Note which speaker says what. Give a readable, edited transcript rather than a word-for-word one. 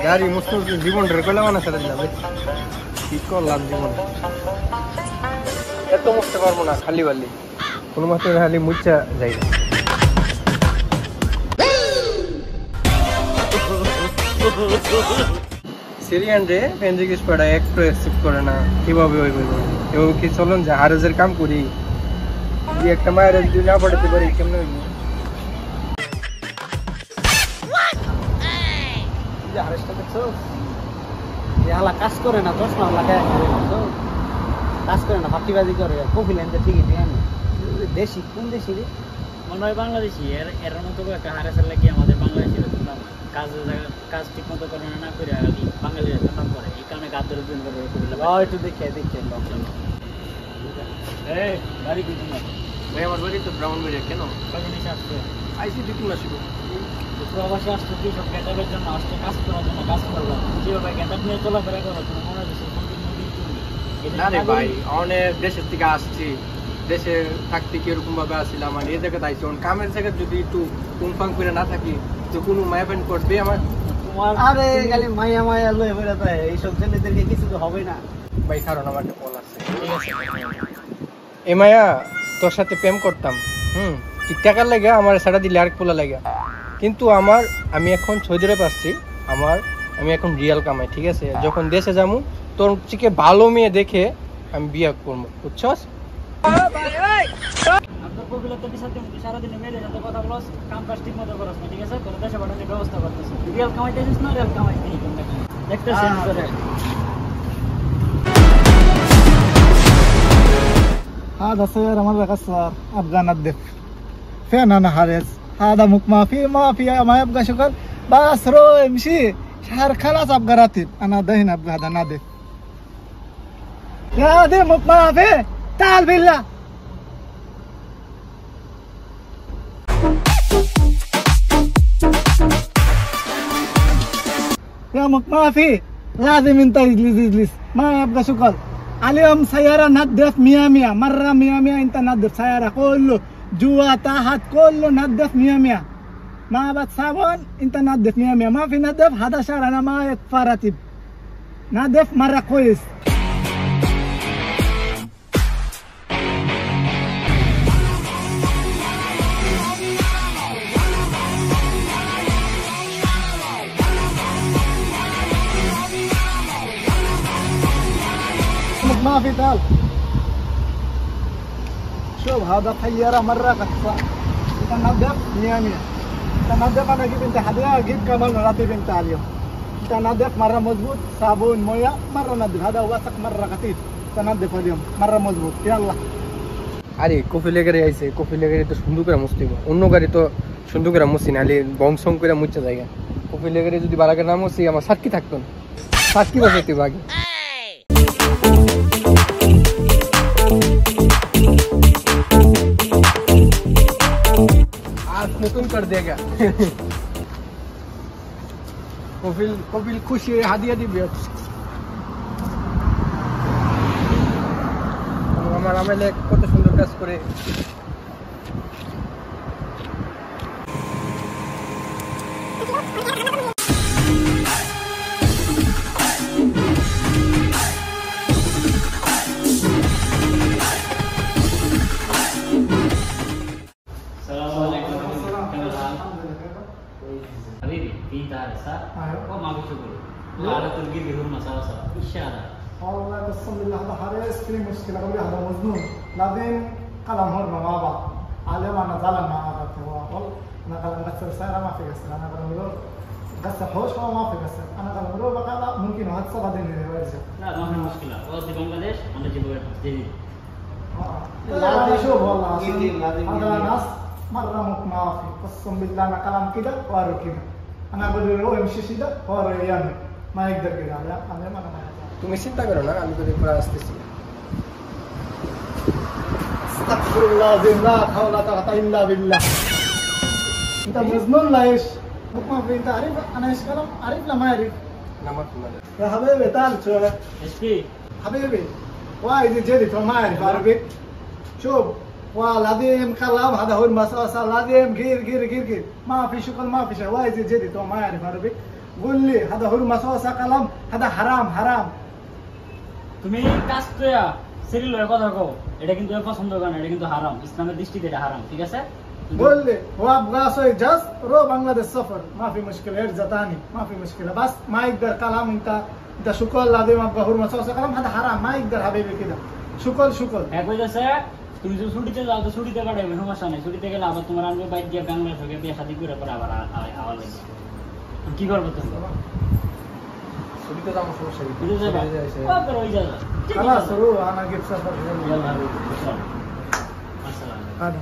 Speaker 1: গাড়ি মুসলিম জীবন রেকলে মানে ছেড়ে দিলাম কি করলাম জীবন এত মুছতে পারবো না খালি বালি কোনো মতে খালি মুচ্ছা যাই সিরিয়ান রে ফেনজিকিস পড়া একটু অ্যাকসেপ্ট করে না কিভাবে হইবে এবং কি চলুন যে হারেজের কাম করি যে একটা মায়ের যদি না পড়াতে পারি কেমনে হইব হারেসটা দেখছো
Speaker 2: হালা কাজ করে না চশমা লাগায় কাজ করে না ফাটিবাজি করে কফি লাইন ঠিকই দিয়ে আমি দেশি কোন দেশি রে
Speaker 3: মনে হয় বাংলাদেশি এর মতো একটা হারেসের লাগে আমাদের বাংলাদেশের কাজ ঠিক মতো করে না করে বাঙালিরা নাম করে এই কারণে গাছ ধরে
Speaker 2: একটু দেখে
Speaker 3: বাড়ি কিন্তু
Speaker 1: ভাই আমার বাড়ি তো ব্রাহ্মণবাড়িয়া কেন
Speaker 3: জিনিস আসছে
Speaker 1: আইসি 2 মাস হলো
Speaker 3: প্রবাসী আসছে কি সব গেটাপের জন্য আসছে কাজ করার জন্য কাজ করবো যেভাবে গেটাপ নিয়ে চলাফেরা করো তোমার মনে হচ্ছে
Speaker 1: না রে ভাই অনেক দেশের থেকে আসছি দেশে থাকতে কি এরকম ভাবে আসছিলাম আর এই জায়গাতে আইসি কামের জায়গায় যদি একটু কুমফাং করে না থাকি তো কোনো মায়া প্যান্ট করবে আমার
Speaker 2: তোমার আরে খালি মায়া মায়া লয়ে বেড়াতে এইসব ছেলেদেরকে কিছু তো হবে না
Speaker 1: ভাই কারণ আমার একটা কল আছে এ মায়া তোর সাথে প্রেম করতাম তুই টাকার লাগে আমার সারা দিলে আরেক পোলা লাগে কিন্তু আমি এখন সৌদি আরব আসছি আমি এখন রিয়াল কামাই ঠিক আছে যখন দেশে যাবো তোর চিকে ভালো মেয়ে দেখে আমি বিয়ে করবো বুঝছস
Speaker 3: সারাদিনে মেলে যাতে কথা বলস কাম কাজ ঠিক মতো করস না ঠিক আছে তোর দেশে পাঠানোর ব্যবস্থা করতেছিস রিয়াল কামাইতেছিস না রিয়াল কামাইতে দেখতেছিস
Speaker 2: هذا سيارة مرة قصر أبغى أنظف فين أنا حارس هذا ما في ما يبغى شغل بس رو امشي شهر خلاص أبغى راتب أنا دهين أبغى هذا نظف يا دي ما في تعال بالله يا ما في لازم انت اجلس ما يبغى شغل اليوم سيارة نظف 100 مرة 100 انت نظف سيارة كله جوا تحت كله نظف 100 ما بتصابون انت نظف 100 ما في نظف هذا شهر انا ما يدفع راتب نظف مرة كويس ما في دال شوف هذا طيارة مرة قصة تنظف 100 تنظف أنا أجيب أنت هدية أجيب كمان راتب أنت اليوم تنظف مرة مضبوط صابون موية مرة نظف هذا وسخ مرة خفيف تنظف اليوم مرة مضبوط يلا
Speaker 1: আরে কফিলে গাড়ি আইছে কফিলে গাড়ি তো সুন্দর করে মুছতে হবে অন্য গাড়ি তো সুন্দর করে মুছি নালে বংশং করে মুছতে জায়গা কফিলে গাড়ি যদি বারাকে না মুছি আমার সাক্ষী থাকতো না সাক্ষী বসাইতে হবে আগে आज नतून कर देगा कपिल खुशी हादिया दिबे আমার আমলে কত সুন্দর কাজ করে
Speaker 2: والله قسم بالله هذا حارس في مشكلة قولي هذا مجنون لازم قلم هرنا مع بعض علم أنا زعلان مع بعض والله أنا قلم قصر سيارة ما في قصر أنا قلم له قصر حوش ما في قصر أنا قلم له بقى لا ممكن هذا صعب إنه يرجع
Speaker 3: لا ما في مشكلة والله في بنغلاديش أنا جيبه جديد
Speaker 2: لازم شوف والله هذا ناس مرة ما في قسم بالله أنا قلم كده وارو كده أنا أقول له امشي كده وارو يعمل ما يقدر كده أنا ما
Speaker 1: তুমি চিন্তা করো না আমি তোদের পুরো আসতেছি
Speaker 2: আস্তাগফিরুল্লাহ আযীম লা হাওলা ওয়ালা কুওয়াতা ইল্লা বিল্লাহ انت مجنون لا ايش ما في انت عارف انا ايش كلام عارف لا ما اعرف
Speaker 1: নাম্বার তোমার
Speaker 2: يا حبيبي تعال شويه
Speaker 3: ايش في
Speaker 2: حبيبي وايد جدي ما اعرف عربي شوف والعظيم كلام هذا هو المصاصة العظيم غير غير غير غير ما في شغل ما في شيء وايد جدي تو ما يعرف عربي قول لي هذا هو المصاصة كلام هذا حرام حرام
Speaker 3: তুমি কাজ কইয়া সিরিয়াল হয়ে কথা কও এটা কিন্তু এ পছন্দ করে না এটা কিন্তু হারাম ইসলামের দৃষ্টিতে এটা হারাম ঠিক আছে
Speaker 2: قول لي هو ابغى اسوي جاز رو بنغلاديش سفر ما في مشكله ارجع ثاني ما في مشكله بس ما يقدر كلام انت شكر العظيم ابغى هو المصاصة كلام هذا حرام ما يقدر حبيبي كده شكر شكر
Speaker 3: হ্যাঁ কইতাছে তুমি যদি ছুটিতে যাও তো ছুটিতে কাটাবে সমস্যা নাই ছুটিতে গেলে আবার তোমার আনবে বাইক দিয়ে বাংলাদেশ থেকে বিয়ে শাদী করে পরে আবার আবার লাগবে কি করবে তুমি
Speaker 1: ছুটিতে যাবো সমস্যা কি?
Speaker 3: বুঝে যাবে ওকে রই যাবে
Speaker 2: خلاص رو انا جبت سفر
Speaker 3: يلا حبيبي. السلام.
Speaker 2: هذا